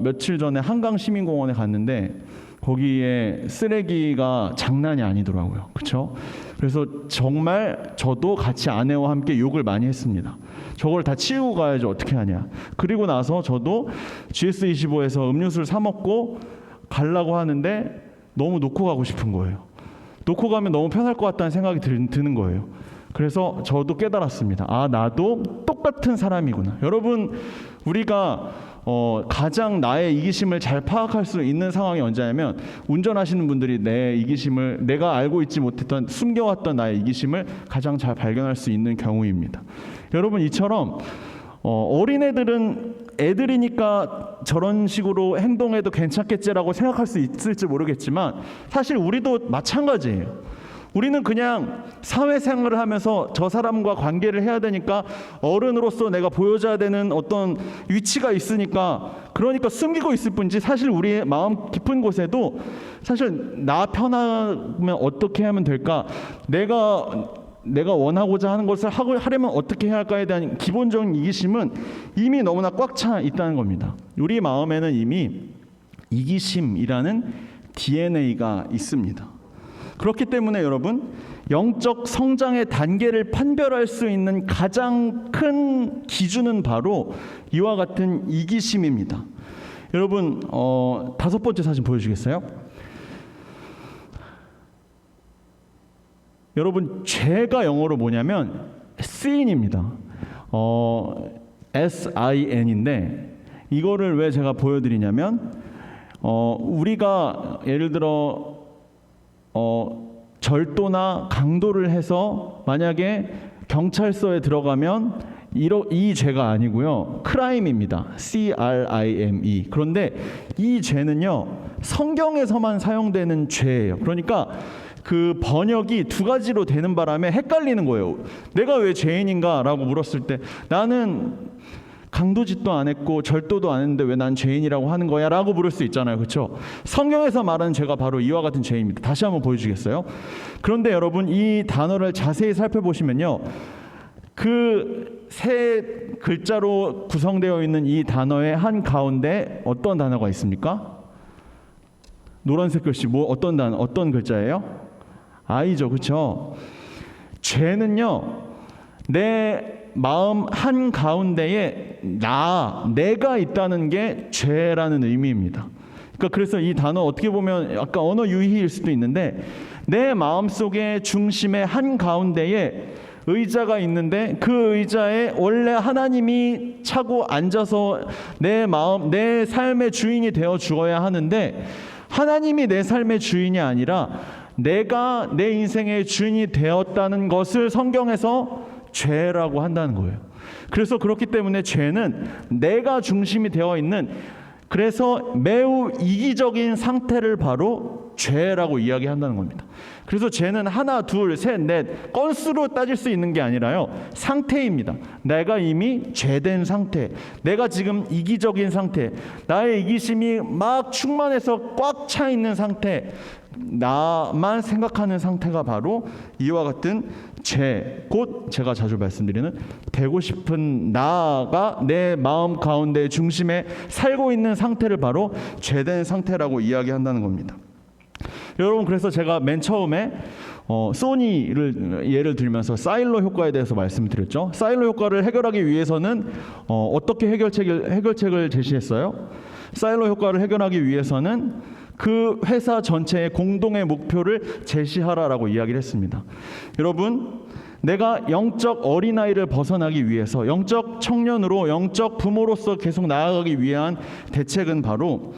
며칠 전에 한강시민공원에 갔는데 거기에 쓰레기가 장난이 아니더라고요. 그렇죠? 그래서 정말 저도 같이 아내와 함께 욕을 많이 했습니다. 저걸 다 치우고 가야지 어떻게 하냐. 그리고 나서 저도 GS25에서 음료수를 사 먹고 가려고 하는데 너무 놓고 가고 싶은 거예요. 놓고 가면 너무 편할 것 같다는 생각이 드는 거예요. 그래서 저도 깨달았습니다. 아, 나도 똑같은 사람이구나. 여러분, 우리가 가장 나의 이기심을 잘 파악할 수 있는 상황이 언제냐면 운전하시는 분들이 내 이기심을, 내가 알고 있지 못했던 숨겨왔던 나의 이기심을 가장 잘 발견할 수 있는 경우입니다. 여러분, 이처럼 어린애들은 애들이니까 저런 식으로 행동해도 괜찮겠지라고 생각할 수 있을지 모르겠지만 사실 우리도 마찬가지예요. 우리는 그냥 사회생활을 하면서 저 사람과 관계를 해야 되니까 어른으로서 내가 보여줘야 되는 어떤 위치가 있으니까 그러니까 숨기고 있을 뿐이지 사실 우리의 마음 깊은 곳에도 사실 나 편하면 어떻게 하면 될까? 내가 원하고자 하는 것을 하려면 어떻게 해야 할까에 대한 기본적인 이기심은 이미 너무나 꽉 차 있다는 겁니다. 우리 마음에는 이미 이기심이라는 DNA가 있습니다. 그렇기 때문에 여러분, 영적 성장의 단계를 판별할 수 있는 가장 큰 기준은 바로 이와 같은 이기심입니다. 여러분, 5번째 사진 보여주시겠어요? 여러분, 죄가 영어로 뭐냐면 sin입니다. SIN인데 이거를 왜 제가 보여드리냐면 우리가 예를 들어 절도나 강도를 해서 만약에 경찰서에 들어가면 이 죄가 아니고요. 크라임입니다. CRIME. 그런데 이 죄는요. 성경에서만 사용되는 죄예요. 그러니까 그 번역이 두 가지로 되는 바람에 헷갈리는 거예요. 내가 왜 죄인인가라고 물었을 때 나는 강도짓도 안 했고 절도도 안 했는데 왜 난 죄인이라고 하는 거야? 라고 물을 수 있잖아요. 그렇죠? 성경에서 말하는 죄가 바로 이와 같은 죄입니다. 다시 한번 보여주시겠어요? 그런데 여러분 이 단어를 자세히 살펴보시면요. 그 세 글자로 구성되어 있는 이 단어의 한가운데 어떤 단어가 있습니까? 노란색 글씨 어떤 글자예요? I죠. 그렇죠? 죄는요. 내 마음 한가운데에 내가 있다는 게 죄라는 의미입니다. 그래서 이 단어 어떻게 보면 약간 언어 유희일 수도 있는데 내 마음속의 중심의 한가운데에 의자가 있는데 그 의자에 원래 하나님이 차고 앉아서 내 삶의 주인이 되어 주어야 하는데 하나님이 내 삶의 주인이 아니라 내가 내 인생의 주인이 되었다는 것을 성경에서 죄라고 한다는 거예요. 그래서 그렇기 때문에 죄는 내가 중심이 되어 있는 그래서 매우 이기적인 상태를 바로 죄라고 이야기한다는 겁니다. 그래서 죄는 하나, 둘, 셋, 넷 건수로 따질 수 있는 게 아니라요. 상태입니다. 내가 이미 죄된 상태, 내가 지금 이기적인 상태, 나의 이기심이 막 충만해서 꽉 차 있는 상태, 나만 생각하는 상태가 바로 이와 같은 죄, 곧 제가 자주 말씀드리는 되고 싶은 나가 내 마음 가운데 중심에 살고 있는 상태를 바로 죄된 상태라고 이야기한다는 겁니다. 여러분, 그래서 제가 맨 처음에 소니를 예를 들면서 사일로 효과에 대해서 말씀드렸죠. 사일로 효과를 해결하기 위해서는 어떻게 해결책을 제시했어요? 사일로 효과를 해결하기 위해서는 그 회사 전체의 공동의 목표를 제시하라라고 이야기를 했습니다. 여러분, 내가 영적 어린아이를 벗어나기 위해서 영적 청년으로 영적 부모로서 계속 나아가기 위한 대책은 바로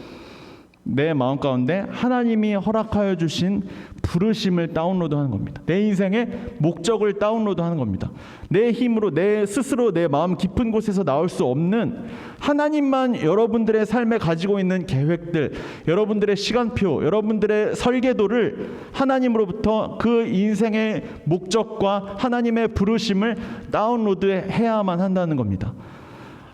내 마음 가운데 하나님이 허락하여 주신 부르심을 다운로드하는 겁니다. 내 인생의 목적을 다운로드하는 겁니다. 내 힘으로 내 스스로 내 마음 깊은 곳에서 나올 수 없는 하나님만 여러분들의 삶에 가지고 있는 계획들, 여러분들의 시간표, 여러분들의 설계도를 하나님으로부터 그 인생의 목적과 하나님의 부르심을 다운로드해야만 한다는 겁니다.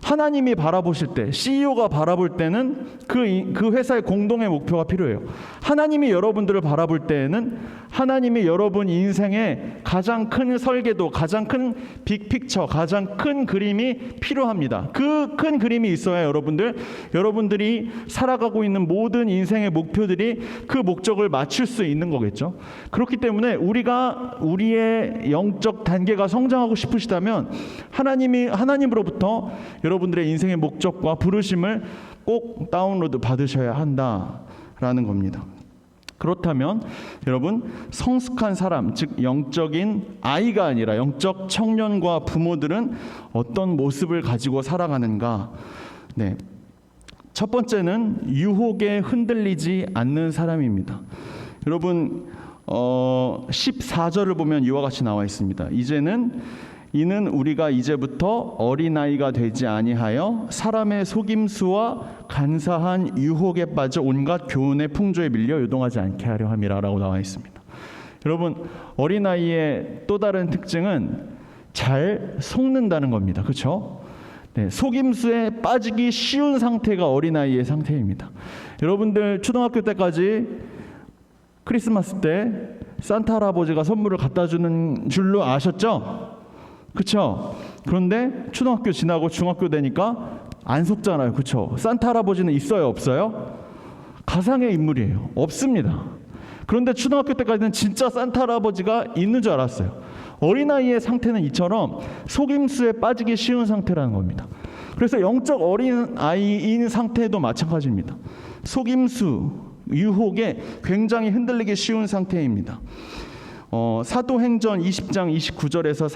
하나님이 바라보실 때, CEO가 바라볼 때는 그 회사의 공동의 목표가 필요해요. 하나님이 여러분들을 바라볼 때에는 하나님이 여러분 인생의 가장 큰 설계도, 가장 큰 빅픽처, 가장 큰 그림이 필요합니다. 그 큰 그림이 있어야 여러분들이 살아가고 있는 모든 인생의 목표들이 그 목적을 맞출 수 있는 거겠죠. 그렇기 때문에 우리의 영적 단계가 성장하고 싶으시다면 하나님으로부터 여러분들의 인생의 목적과 부르심을 꼭 다운로드 받으셔야 한다라는 겁니다. 그렇다면 여러분, 성숙한 사람, 즉 영적인 아이가 아니라 영적 청년과 부모들은 어떤 모습을 가지고 살아가는가? 네, 첫 번째는 유혹에 흔들리지 않는 사람입니다. 여러분, 14절을 보면 이와 같이 나와 있습니다. 이제는 이는 우리가 이제부터 어린아이가 되지 아니하여 사람의 속임수와 간사한 유혹에 빠져 온갖 교훈의 풍조에 밀려 요동하지 않게 하려 함이라라고 나와 있습니다. 여러분, 어린아이의 또 다른 특징은 잘 속는다는 겁니다. 그렇죠? 네, 속임수에 빠지기 쉬운 상태가 어린아이의 상태입니다. 여러분들 초등학교 때까지 크리스마스 때 산타 할아버지가 선물을 갖다 주는 줄로 아셨죠? 그렇죠? 그런데 초등학교 지나고 중학교 되니까 안 속잖아요. 그렇죠? 산타 할아버지는 있어요, 없어요? 가상의 인물이에요. 없습니다. 그런데 초등학교 때까지는 진짜 산타 할아버지가 있는 줄 알았어요. 어린아이의 상태는 이처럼 속임수에 빠지기 쉬운 상태라는 겁니다. 그래서 영적 어린아이인 상태도 마찬가지입니다. 속임수, 유혹에 굉장히 흔들리기 쉬운 상태입니다. 사도행전 20장 29절에서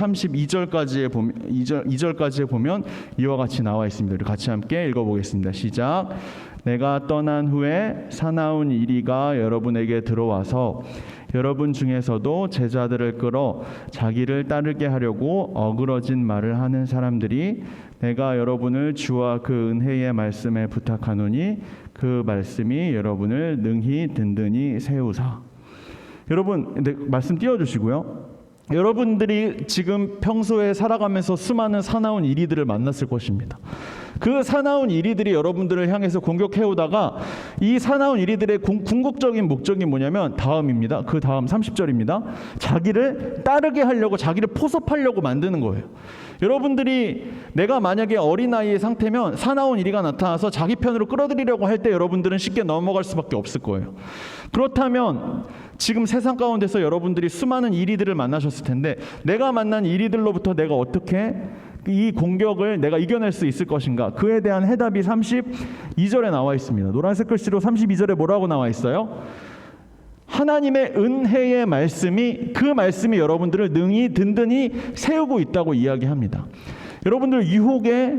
32절까지에 보면 이와 같이 나와 있습니다. 우리 같이 함께 읽어보겠습니다. 시작. 내가 떠난 후에 사나운 이리가 여러분에게 들어와서 여러분 중에서도 제자들을 끌어 자기를 따르게 하려고 어그러진 말을 하는 사람들이 내가 여러분을 주와 그 은혜의 말씀에 부탁하노니 그 말씀이 여러분을 능히 든든히 세우사. 여러분, 말씀 띄워주시고요. 여러분들이 지금 평소에 살아가면서 수많은 사나운 이리들을 만났을 것입니다. 그 사나운 이리들이 여러분들을 향해서 공격해오다가 이 사나운 이리들의 궁극적인 목적이 뭐냐면 다음입니다. 그 다음 30절입니다. 자기를 따르게 하려고, 자기를 포섭하려고 만드는 거예요. 여러분들이 내가 만약에 어린아이의 상태면 사나운 이리가 나타나서 자기 편으로 끌어들이려고 할 때 여러분들은 쉽게 넘어갈 수밖에 없을 거예요. 그렇다면 지금 세상 가운데서 여러분들이 수많은 이리들을 만나셨을 텐데 내가 만난 이리들로부터 내가 어떻게 이 공격을 내가 이겨낼 수 있을 것인가? 그에 대한 해답이 32절에 나와 있습니다. 노란색 글씨로 32절에 뭐라고 나와 있어요? 하나님의 은혜의 말씀이, 그 말씀이 여러분들을 능히 든든히 세우고 있다고 이야기합니다. 여러분들 유혹에,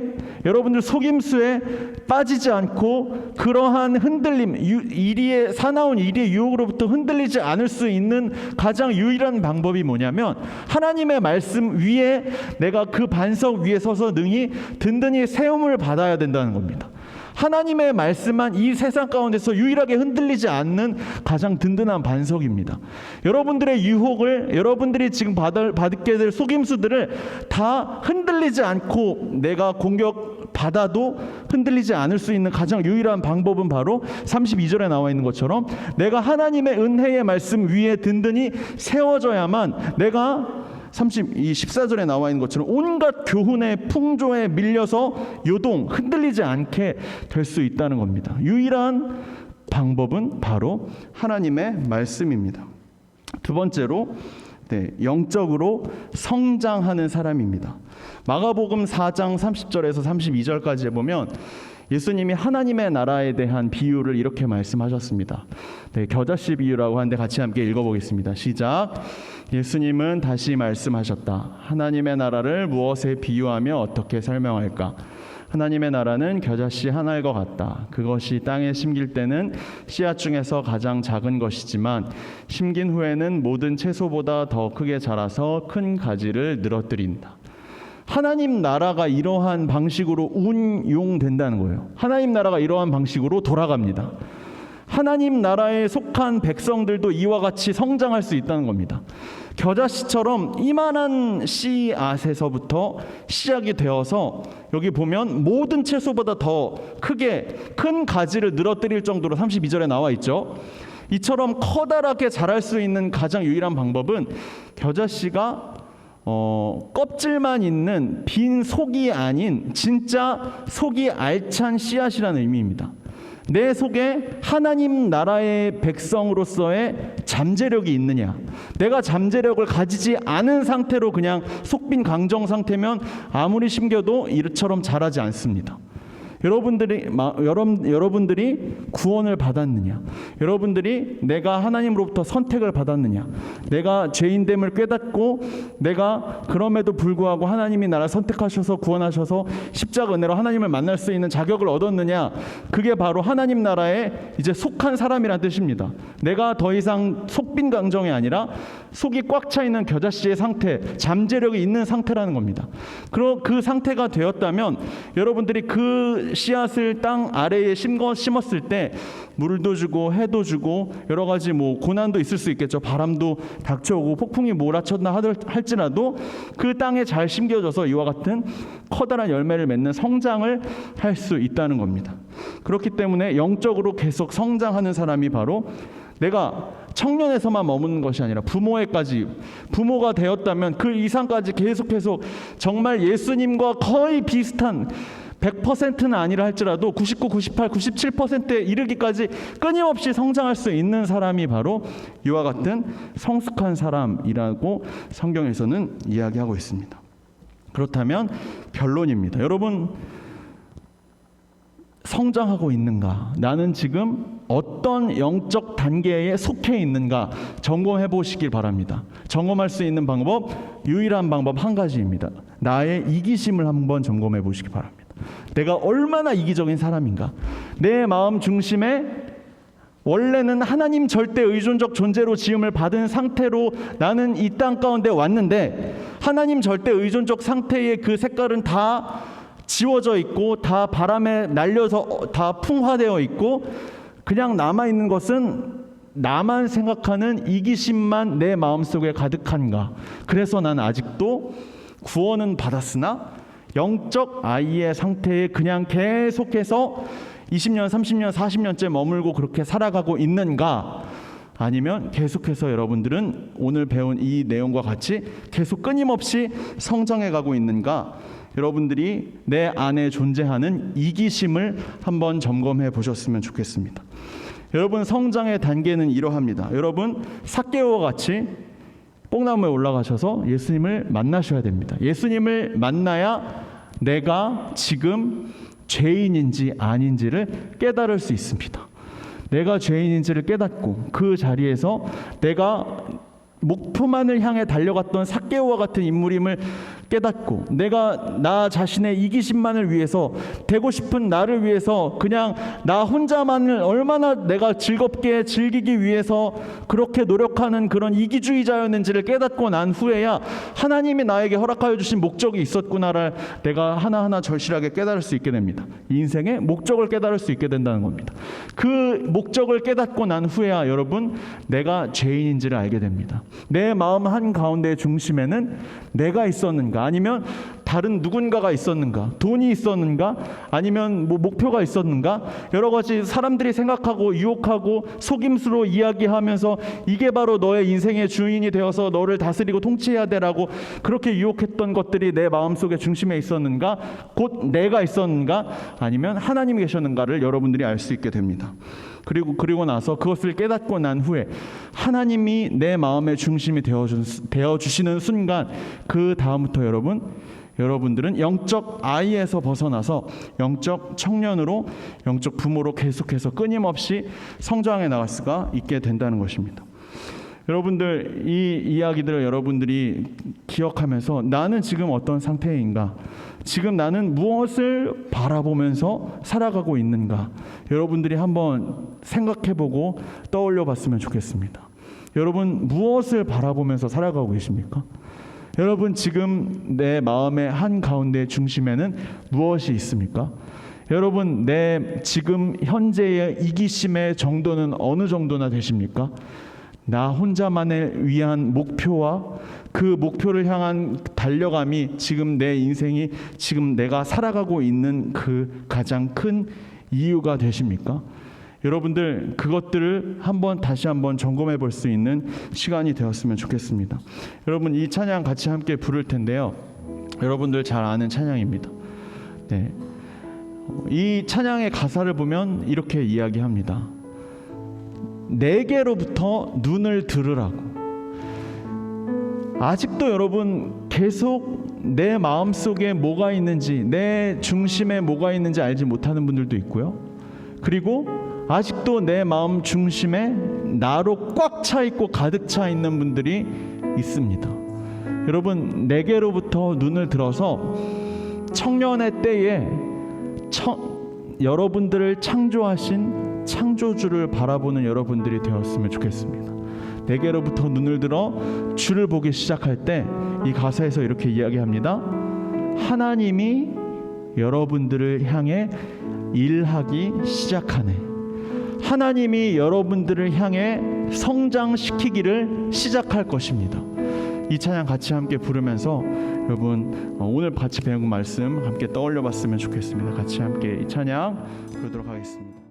여러분들 속임수에 빠지지 않고 그러한 흔들림, 이리의 사나운 이리의 유혹으로부터 흔들리지 않을 수 있는 가장 유일한 방법이 뭐냐면 하나님의 말씀 위에 내가 그 반석 위에 서서 능히 든든히 세움을 받아야 된다는 겁니다. 하나님의 말씀만 이 세상 가운데서 유일하게 흔들리지 않는 가장 든든한 반석입니다. 여러분들의 유혹을, 여러분들이 지금 받게 될 속임수들을 다 흔들리지 않고 내가 공격받아도 흔들리지 않을 수 있는 가장 유일한 방법은 바로 32절에 나와 있는 것처럼 내가 하나님의 은혜의 말씀 위에 든든히 세워져야만 내가 14절에 나와 있는 것처럼 온갖 교훈의 풍조에 밀려서 요동, 흔들리지 않게 될 수 있다는 겁니다. 유일한 방법은 바로 하나님의 말씀입니다. 두 번째로 영적으로 성장하는 사람입니다. 마가복음 4장 30절에서 32절까지에 보면 예수님이 하나님의 나라에 대한 비유를 이렇게 말씀하셨습니다. 겨자씨 비유라고 하는데 같이 함께 읽어보겠습니다. 시작. 예수님은 다시 말씀하셨다. 하나님의 나라를 무엇에 비유하며 어떻게 설명할까? 하나님의 나라는 겨자씨 한 알과 같다. 그것이 땅에 심길 때는 씨앗 중에서 가장 작은 것이지만 심긴 후에는 모든 채소보다 더 크게 자라서 큰 가지를 늘어뜨린다. 하나님 나라가 이러한 방식으로 운용된다는 거예요. 하나님 나라가 이러한 방식으로 돌아갑니다. 하나님 나라에 속한 백성들도 이와 같이 성장할 수 있다는 겁니다. 겨자씨처럼 이만한 씨앗에서부터 시작이 되어서 여기 보면 모든 채소보다 더 크게 큰 가지를 늘어뜨릴 정도로 32절에 나와 있죠. 이처럼 커다랗게 자랄 수 있는 가장 유일한 방법은 겨자씨가 껍질만 있는 빈 속이 아닌 진짜 속이 알찬 씨앗이라는 의미입니다. 내 속에 하나님 나라의 백성으로서의 잠재력이 있느냐, 내가 잠재력을 가지지 않은 상태로 그냥 속빈 강정 상태면 아무리 심겨도 이처럼 자라지 않습니다. 여러분들이 구원을 받았느냐? 여러분들이 내가 하나님으로부터 선택을 받았느냐? 내가 죄인됨을 깨닫고 내가 그럼에도 불구하고 하나님이 나를 선택하셔서 구원하셔서 십자가 은혜로 하나님을 만날 수 있는 자격을 얻었느냐? 그게 바로 하나님 나라에 이제 속한 사람이란 뜻입니다. 내가 더 이상 속빈 감정이 아니라 속이 꽉 차 있는 겨자씨의 상태, 잠재력이 있는 상태라는 겁니다. 그 상태가 되었다면 여러분들이 그 씨앗을 땅 아래에 심었을 때 물도 주고 해도 주고 여러 가지 고난도 있을 수 있겠죠. 바람도 닥쳐오고 폭풍이 몰아쳤나 할지라도 그 땅에 잘 심겨져서 이와 같은 커다란 열매를 맺는 성장을 할 수 있다는 겁니다. 그렇기 때문에 영적으로 계속 성장하는 사람이 바로 내가 청년에서만 머무는 것이 아니라 부모가 되었다면 그 이상까지 계속해서 정말 예수님과 거의 비슷한 100%는 아니라 할지라도 99, 98, 97%에 이르기까지 끊임없이 성장할 수 있는 사람이 바로 이와 같은 성숙한 사람이라고 성경에서는 이야기하고 있습니다. 그렇다면 결론입니다. 여러분, 성장하고 있는가? 나는 지금 어떤 영적 단계에 속해 있는가? 점검해 보시길 바랍니다. 점검할 수 있는 유일한 방법 한 가지입니다. 나의 이기심을 한번 점검해 보시기 바랍니다. 내가 얼마나 이기적인 사람인가? 내 마음 중심에 원래는 하나님 절대 의존적 존재로 지음을 받은 상태로 나는 이 땅 가운데 왔는데 하나님 절대 의존적 상태의 그 색깔은 다 지워져 있고 다 바람에 날려서 다 풍화되어 있고 그냥 남아있는 것은 나만 생각하는 이기심만 내 마음속에 가득한가? 그래서 난 아직도 구원은 받았으나 영적 아이의 상태에 그냥 계속해서 20년, 30년, 40년째 머물고 그렇게 살아가고 있는가? 아니면 계속해서 여러분들은 오늘 배운 이 내용과 같이 계속 끊임없이 성장해 가고 있는가? 여러분들이 내 안에 존재하는 이기심을 한번 점검해 보셨으면 좋겠습니다. 여러분, 성장의 단계는 이러합니다. 여러분, 삭개오와 같이 뽕나무에 올라가셔서 예수님을 만나셔야 됩니다. 예수님을 만나야 내가 지금 죄인인지 아닌지를 깨달을 수 있습니다. 내가 죄인인지를 깨닫고 그 자리에서 내가 목표만을 향해 달려갔던 삭개오와 같은 인물임을 깨닫고 내가 나 자신의 이기심만을 위해서 되고 싶은 나를 위해서 그냥 나 혼자만을 얼마나 내가 즐겁게 즐기기 위해서 그렇게 노력하는 그런 이기주의자였는지를 깨닫고 난 후에야 하나님이 나에게 허락하여 주신 목적이 있었구나를 내가 하나하나 절실하게 깨달을 수 있게 됩니다. 이 인생의 목적을 깨달을 수 있게 된다는 겁니다. 그 목적을 깨닫고 난 후에야 여러분 내가 죄인인지를 알게 됩니다. 내 마음 한가운데 중심에는 내가 있었는가 아니면 다른 누군가가 있었는가, 돈이 있었는가, 아니면 목표가 있었는가, 여러 가지 사람들이 생각하고 유혹하고 속임수로 이야기하면서 이게 바로 너의 인생의 주인이 되어서 너를 다스리고 통치해야 되라고 그렇게 유혹했던 것들이 내 마음속의 중심에 있었는가, 곧 내가 있었는가, 아니면 하나님이 계셨는가를 여러분들이 알 수 있게 됩니다. 그리고 나서 그것을 깨닫고 난 후에 하나님이 내 마음의 중심이 되어주시는 순간 그 다음부터 여러분들은 영적 아이에서 벗어나서 영적 청년으로 영적 부모로 계속해서 끊임없이 성장해 나갈 수가 있게 된다는 것입니다. 여러분들 이 이야기들을 여러분들이 기억하면서 나는 지금 어떤 상태인가? 지금 나는 무엇을 바라보면서 살아가고 있는가? 여러분들이 한번 생각해보고 떠올려 봤으면 좋겠습니다. 여러분 무엇을 바라보면서 살아가고 계십니까? 여러분 지금 내 마음의 한가운데 중심에는 무엇이 있습니까? 여러분 내 지금 현재의 이기심의 정도는 어느 정도나 되십니까? 나 혼자만을 위한 목표와 그 목표를 향한 달려감이 지금 내 인생이 지금 내가 살아가고 있는 그 가장 큰 이유가 되십니까? 여러분들 그것들을 다시 한번 점검해 볼 수 있는 시간이 되었으면 좋겠습니다. 여러분 이 찬양 같이 함께 부를 텐데요. 여러분들 잘 아는 찬양입니다. 네. 이 찬양의 가사를 보면 이렇게 이야기합니다. 내게로부터 눈을 들으라고. 아직도 여러분 계속 내 마음속에 뭐가 있는지, 내 중심에 뭐가 있는지 알지 못하는 분들도 있고요. 그리고 아직도 내 마음 중심에 나로 꽉 차 있고 가득 차 있는 분들이 있습니다. 여러분, 내게로부터 눈을 들어서 청년의 때에 여러분들을 창조하신 창조주를 바라보는 여러분들이 되었으면 좋겠습니다. 내게로부터 눈을 들어 주를 보기 시작할 때 이 가사에서 이렇게 이야기합니다. 하나님이 여러분들을 향해 일하기 시작하네. 하나님이 여러분들을 향해 성장시키기를 시작할 것입니다. 이 찬양 같이 함께 부르면서 여러분 오늘 같이 배운 말씀 함께 떠올려 봤으면 좋겠습니다. 같이 함께 이 찬양 부르도록 하겠습니다.